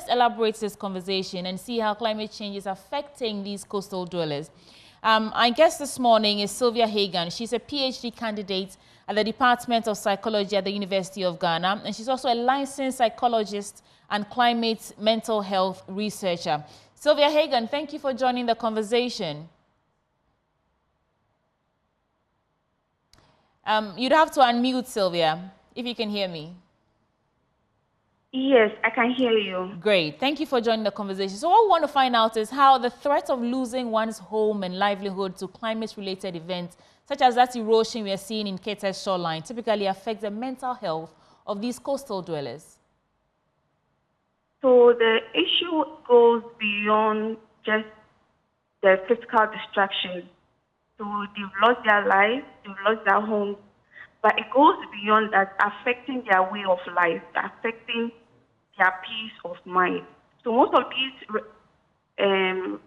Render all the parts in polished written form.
elaborate this conversation and see how climate change is affecting these coastal dwellers. Our guest this morning is Sylvia Hagan. She's a PhD candidate at the Department of Psychology at the University of Ghana, and she's also a licensed psychologist and climate mental health researcher. Sylvia Hagan, thank you for joining the conversation. You'd have to unmute, Sylvia, if you can hear me. Yes, I can hear you. Great. Thank you for joining the conversation. So what we want to find out is how the threat of losing one's home and livelihood to climate-related events, such as that erosion we are seeing in Keta's shoreline, typically affects the mental health of these coastal dwellers. So the issue goes beyond just the physical distraction. So they've lost their lives, they've lost their homes, but it goes beyond that, affecting their way of life, affecting their peace of mind. So most of these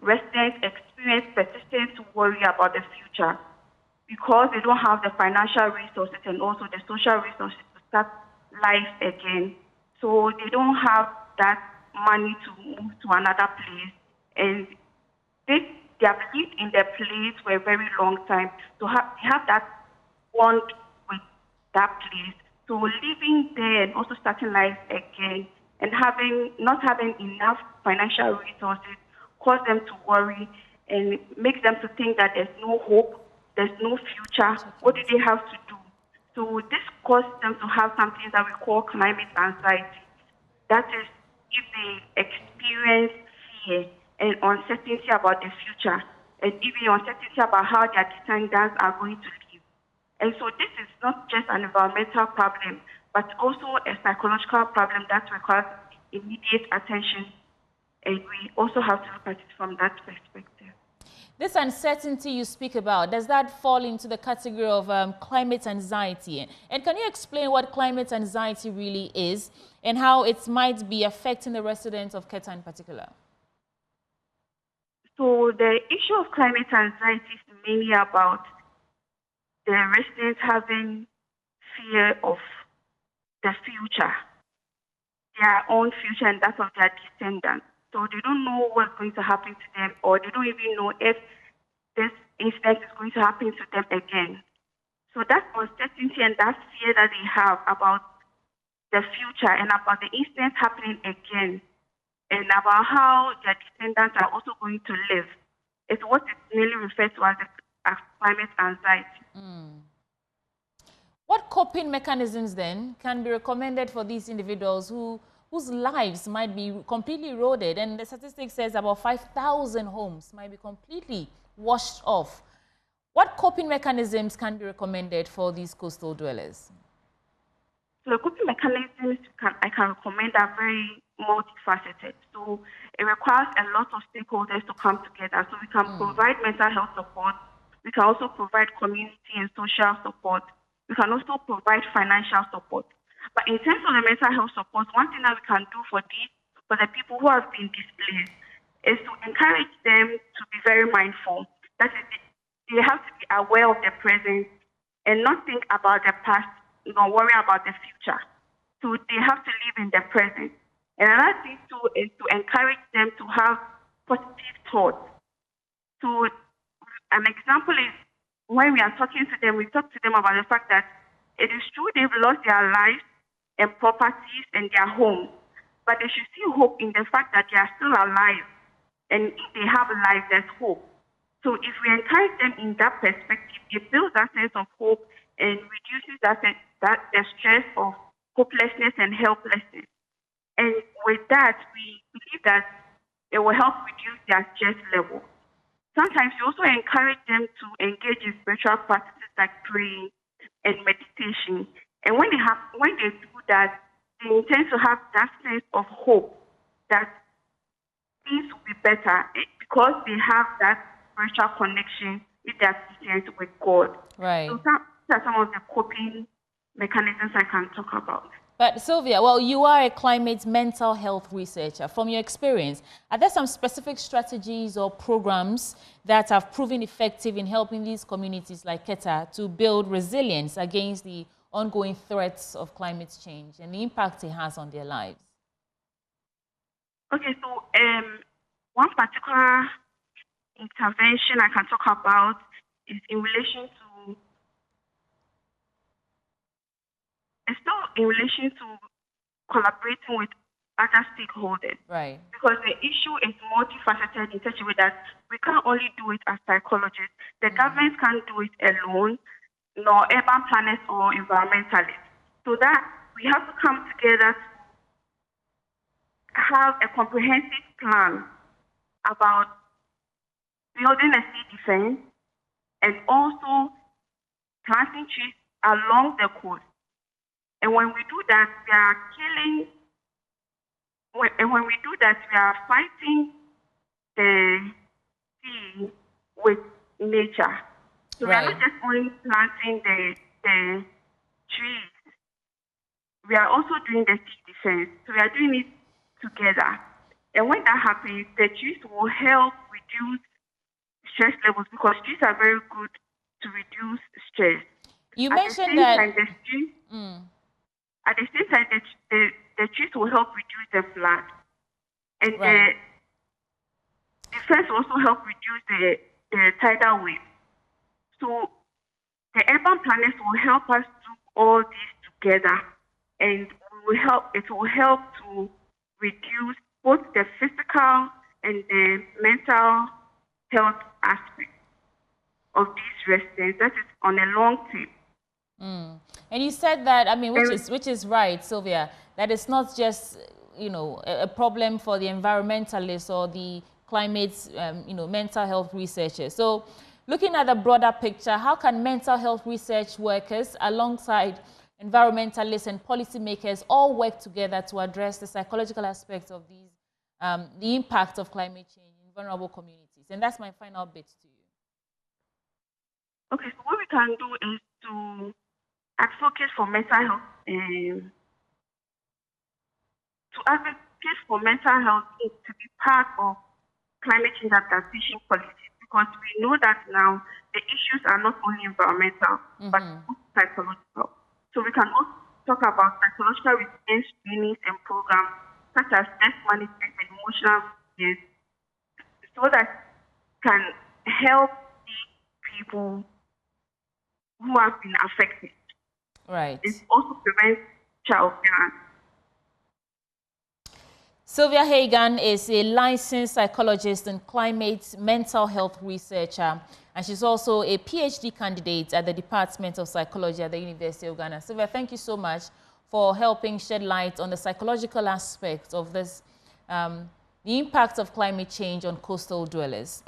residents experience persistent worry about the future because they don't have the financial resources and also the social resources to start life again. So they don't have that money to move to another place, and they have lived in their place for a very long time. So have that bond with that place. So living there and also starting life again and not having enough financial resources cause them to worry and makes them to think that there's no hope, there's no future. What do they have to do? So this causes them to have something that we call climate anxiety. That is, if they experience fear and uncertainty about the future, and even uncertainty about how their descendants are going to live. And so this is not just an environmental problem, but also a psychological problem that requires immediate attention. And we also have to look at it from that perspective. This uncertainty you speak about, does that fall into the category of climate anxiety? And can you explain what climate anxiety really is and how it might be affecting the residents of Keta in particular? So the issue of climate anxiety is mainly about the residents having fear of the future, their own future and that of their descendants. So they don't know what's going to happen to them, or they don't even know if this incident is going to happen to them again. So that uncertainty and that fear that they have about the future and about the incident happening again and about how their descendants are also going to live is what is mainly referred to as climate anxiety. What coping mechanisms then can be recommended for these individuals whose lives might be completely eroded? And the statistic says about 5,000 homes might be completely washed off. What coping mechanisms can be recommended for these coastal dwellers? So the coping mechanisms I can recommend are very multifaceted. So it requires a lot of stakeholders to come together. So we can provide mental health support. We can also provide community and social support. We can also provide financial support. But in terms of the mental health support, one thing that we can do for the people who have been displaced is to encourage them to be very mindful. That is, they have to be aware of the present and not think about the past, nor worry about the future. So they have to live in the present. And another thing too is to encourage them to have positive thoughts. So an example is when we are talking to them, we talk to them about the fact that it is true they've lost their lives and properties and their homes, but they should see hope in the fact that they are still alive. And if they have a life, there's hope. So if we encourage them in that perspective, it builds that sense of hope and reduces the stress of hopelessness and helplessness. And with that, we believe that it will help reduce their stress level. Sometimes we also encourage them to engage in spiritual practices like praying and meditation. And when they do that, they intend to have that sense of hope that things will be better because they have that spiritual connection with their experience with God. Right. So these are some of the coping mechanisms I can talk about. But Sylvia, well, you are a climate mental health researcher. From your experience, are there some specific strategies or programs that have proven effective in helping these communities like Keta to build resilience against the ongoing threats of climate change and the impact it has on their lives? Okay, so one particular intervention I can talk about is in relation to collaborating with other stakeholders. Right. Because the issue is multifaceted in such a way that we can't only do it as psychologists. The government can't do it alone, nor urban planners or environmentalists. So that we have to come together to have a comprehensive plan about building a sea defense and also planting trees along the coast. And when we do that, we are killing. And when we do that, we are fighting the sea with nature. So we are not just only planting the trees, we are also doing the sea defense. So we are doing it together. And when that happens, the trees will help reduce stress levels because trees are very good to reduce stress. You mentioned that at the same time, the trees will help reduce the flood. And the defense will also help reduce the tidal wave. So the urban planners will help us do all this together, and it will help to reduce both the physical and the mental health aspect of these residents. That is on a long term. And you said that, I mean, which is right, Sylvia, that it's not just, you know, a problem for the environmentalists or the climate, mental health researchers. So looking at the broader picture, how can mental health research workers alongside environmentalists and policymakers all work together to address the psychological aspects of these, the impact of climate change in vulnerable communities? And that's my final bit to you. Okay, so what we can do is to advocate for mental health. To advocate for mental health is to be part of climate change adaptation policies, because we know that now the issues are not only environmental, but also psychological. So we can also talk about psychological resilience trainings and programs such as stress management and emotional resilience, so that can help these people who have been affected. Right. It also prevents child violence. Sylvia Hagan is a licensed psychologist and climate mental health researcher, and she's also a PhD candidate at the Department of Psychology at the University of Ghana. Sylvia, thank you so much for helping shed light on the psychological aspect of this, the impact of climate change on coastal dwellers.